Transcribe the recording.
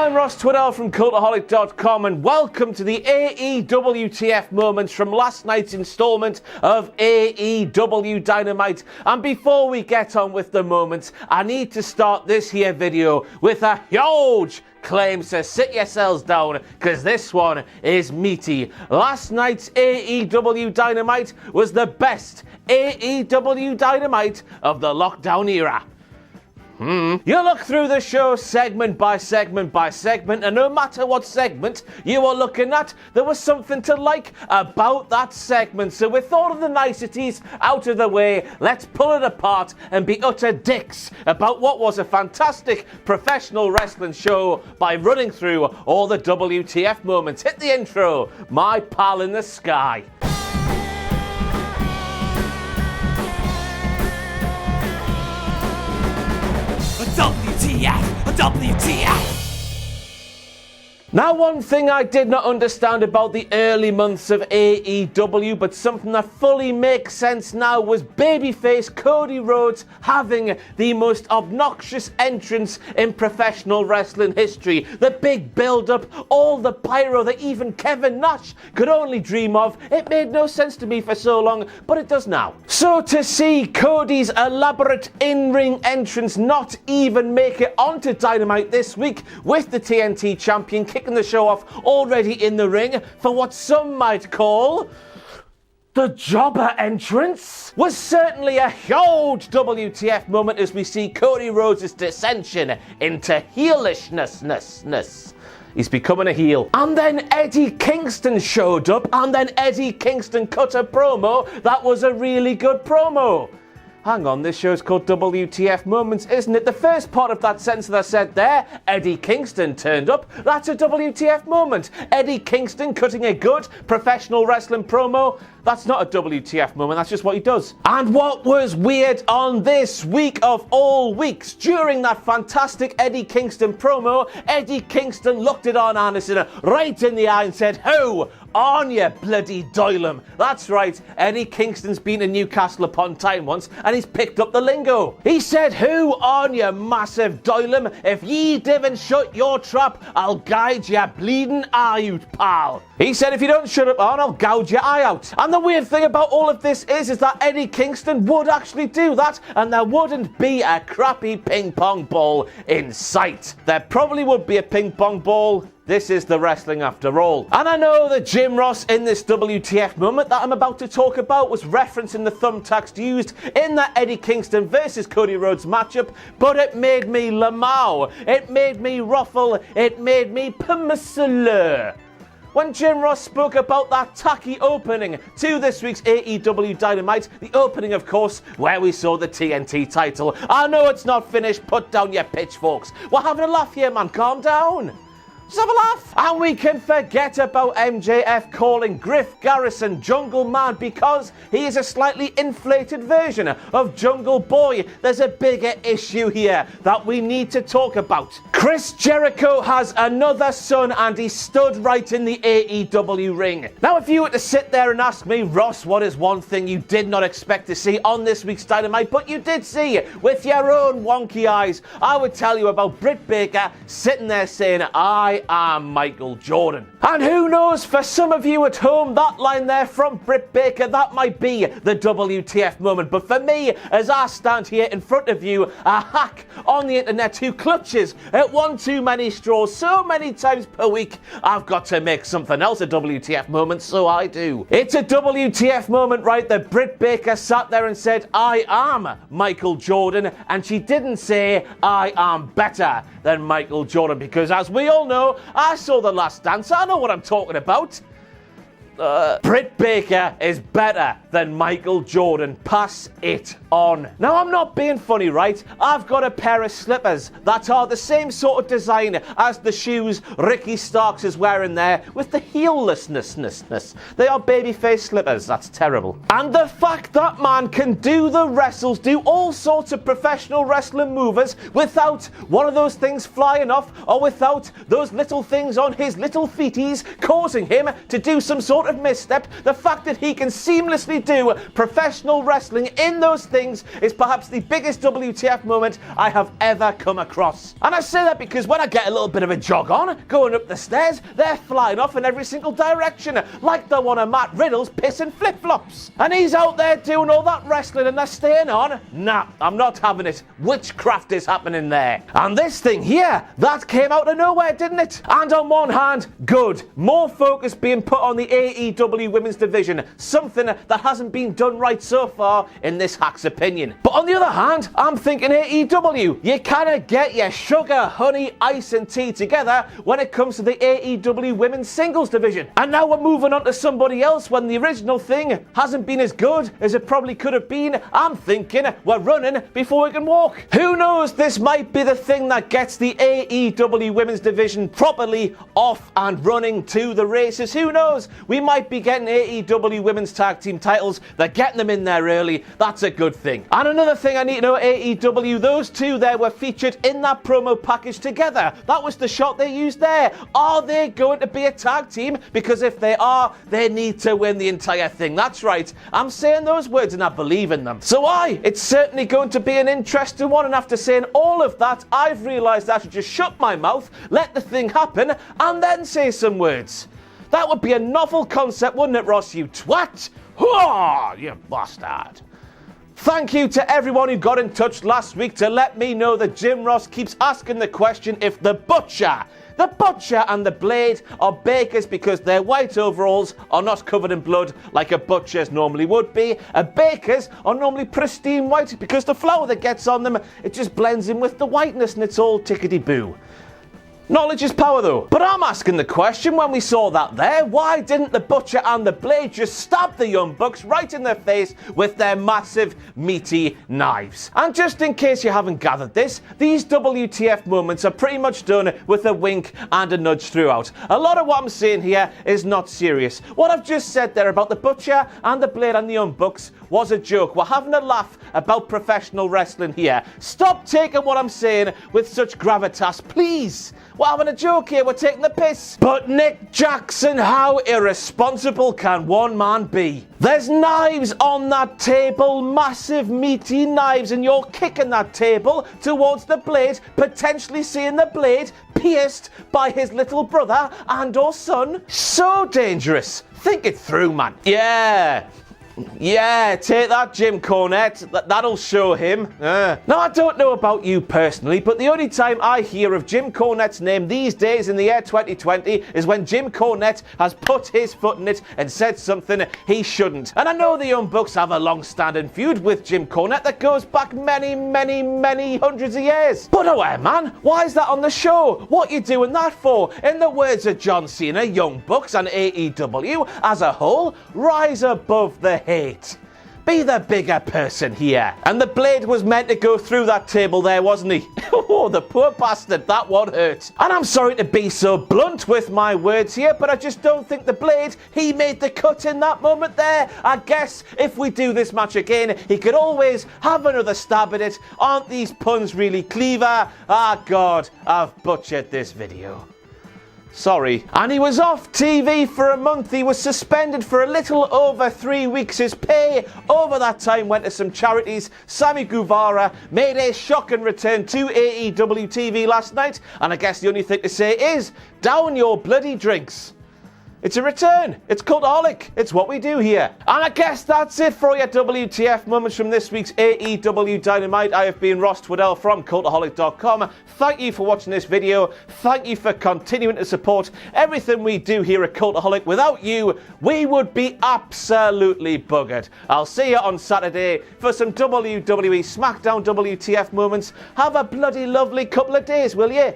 I'm Ross Twiddell from Cultaholic.com and welcome to the AEW WTF Moments from last night's instalment of AEW Dynamite. And before we get on with the moments, I need to start this here video with a huge claim, so sit yourselves down because this one is meaty. Last night's AEW Dynamite was the best AEW Dynamite of the lockdown era. You look through the show segment by segment by segment, and no matter what segment you are looking at, there was something to like about that segment. So with all of the niceties out of the way, let's pull it apart and be utter dicks about what was a fantastic professional wrestling show by running through all the WTF moments. Hit the intro, my pal in the sky. WTF! Now, one thing I did not understand about the early months of AEW, but something that fully makes sense now, was babyface Cody Rhodes having the most obnoxious entrance in professional wrestling history. The big build-up, all the pyro that even Kevin Nash could only dream of. It made no sense to me for so long, but it does now. So to see Cody's elaborate in-ring entrance not even make it onto Dynamite this week, with the TNT champion kicking the show off already in the ring for what some might call the jobber entrance, was certainly a huge WTF moment as we see Cody Rhodes' dissension into heelishness. He's becoming a heel. And then Eddie Kingston showed up, and then Eddie Kingston cut a promo that was a really good promo. Hang on, this show's called WTF Moments, isn't it? The first part of that sentence that I said there, Eddie Kingston turned up, that's a WTF moment. Eddie Kingston cutting a good professional wrestling promo, that's not a WTF moment, that's just what he does. And what was weird on this week of all weeks, during that fantastic Eddie Kingston promo, Eddie Kingston looked at Arn Anderson right in the eye and said, "Who on you bloody Doylem?" That's right, Eddie Kingston's been to Newcastle upon Tyne once and he's picked up the lingo. He said, "Who on you massive Doylem? If ye divn't shut your trap, I'll guide your bleeding eye out, pal." He said, "If you don't shut up, Arn, I'll gouge your eye out." And the weird thing about all of this is that Eddie Kingston would actually do that, and there wouldn't be a crappy ping pong ball in sight. There probably would be a ping pong ball. This is the wrestling after all. And I know that Jim Ross in this WTF moment that I'm about to talk about was referencing the thumbtacks used in that Eddie Kingston versus Cody Rhodes matchup, but it made me lamau, it made me ruffle, it made me pumussalur when Jim Ross spoke about that tacky opening to this week's AEW Dynamite, the opening, of course, where we saw the TNT title. I know it's not finished, put down your pitchforks. We're having a laugh here, man, calm down. Just have a laugh. And we can forget about MJF calling Griff Garrison Jungle Man because he is a slightly inflated version of Jungle Boy. There's a bigger issue here that we need to talk about. Chris Jericho has another son and he stood right in the AEW ring. Now, if you were to sit there and ask me, Ross, what is one thing you did not expect to see on this week's Dynamite, but you did see it with your own wonky eyes, I would tell you about Britt Baker sitting there saying, "I am Michael Jordan." And who knows, for some of you at home, that line there from Britt Baker, that might be the WTF moment. But for me, as I stand here in front of you, a hack on the internet who clutches at one too many straws so many times per week, I've got to make something else a WTF moment, so I do. It's a WTF moment, right, that Britt Baker sat there and said, "I am Michael Jordan," and she didn't say, "I am better than Michael Jordan," because as we all know, I saw The Last Dance, I know what I'm talking about. Britt Baker is better than Michael Jordan. Pass it on. Now, I'm not being funny, right? I've got a pair of slippers that are the same sort of design as the shoes Ricky Starks is wearing there with the heellessness. They are babyface slippers. That's terrible. And the fact that man can do the wrestles, do all sorts of professional wrestling movers without one of those things flying off or without those little things on his little feeties causing him to do some sort of misstep, the fact that he can seamlessly do professional wrestling in those things things is perhaps the biggest WTF moment I have ever come across. And I say that because when I get a little bit of a jog on, going up the stairs, they're flying off in every single direction, like the one of Matt Riddle's piss and flip-flops. And he's out there doing all that wrestling and they're staying on. Nah, I'm not having it. Witchcraft is happening there. And this thing here, that came out of nowhere, didn't it? And on one hand, good. More focus being put on the AEW women's division. Something that hasn't been done right so far in this hack's opinion. But on the other hand, I'm thinking AEW. You kinda get your sugar, honey, ice and tea together when it comes to the AEW women's singles division. And now we're moving on to somebody else when the original thing hasn't been as good as it probably could have been. I'm thinking we're running before we can walk. Who knows, this might be the thing that gets the AEW women's division properly off and running to the races. Who knows? We might be getting AEW women's tag team titles. They're getting them in there early. That's a good thing. And another thing I need to know, AEW, those two there were featured in that promo package together. That was the shot they used there. Are they going to be a tag team? Because if they are, they need to win the entire thing. That's right. I'm saying those words and I believe in them. So it's certainly going to be an interesting one. And after saying all of that, I've realised I should just shut my mouth, let the thing happen, and then say some words. That would be a novel concept, wouldn't it, Ross, you twat? Hurrah, you bastard. Thank you to everyone who got in touch last week to let me know that Jim Ross keeps asking the question if the Butcher and the Blade are bakers because their white overalls are not covered in blood like a butcher's normally would be. Bakers are normally pristine white because the flour that gets on them, it just blends in with the whiteness and it's all tickety-boo. Knowledge is power though. But I'm asking the question when we saw that there, why didn't the Butcher and the Blade just stab the Young Bucks right in the face with their massive meaty knives? And just in case you haven't gathered this, these WTF moments are pretty much done with a wink and a nudge throughout. A lot of what I'm saying here is not serious. What I've just said there about the Butcher and the Blade and the Young Bucks was a joke. We're having a laugh about professional wrestling here. Stop taking what I'm saying with such gravitas, please. We're having a joke here, we're taking the piss. But Nick Jackson, how irresponsible can one man be? There's knives on that table, massive meaty knives, and you're kicking that table towards the Blade, potentially seeing the Blade pierced by his little brother and or son. So dangerous. Think it through, man. Yeah, take that, Jim Cornette. That'll show him. Now, I don't know about you personally, but the only time I hear of Jim Cornette's name these days in the year 2020 is when Jim Cornette has put his foot in it and said something he shouldn't. And I know the Young Bucks have a long-standing feud with Jim Cornette that goes back many, many, many hundreds of years. But man, why is that on the show? What you doing that for? In the words of John Cena, Young Bucks and AEW as a whole, rise above the hate. Be the bigger person here. And the Blade was meant to go through that table there, wasn't he? Oh, the poor bastard, that one hurt. And I'm sorry to be so blunt with my words here, but I just don't think the Blade, he made the cut in that moment there. I guess if we do this match again, he could always have another stab at it. Aren't these puns really clever? Ah, God, I've butchered this video. Sorry. And he was off TV for a month. He was suspended for a little over 3 weeks. His pay over that time went to some charities. Sammy Guevara made a shocking return to AEW TV last night. And I guess the only thing to say is, down your bloody drinks. It's a return. It's Cultaholic. It's what we do here. And I guess that's it for your WTF moments from this week's AEW Dynamite. I have been Ross Twaddell from Cultaholic.com. Thank you for watching this video. Thank you for continuing to support everything we do here at Cultaholic. Without you, we would be absolutely buggered. I'll see you on Saturday for some WWE SmackDown WTF moments. Have a bloody lovely couple of days, will you?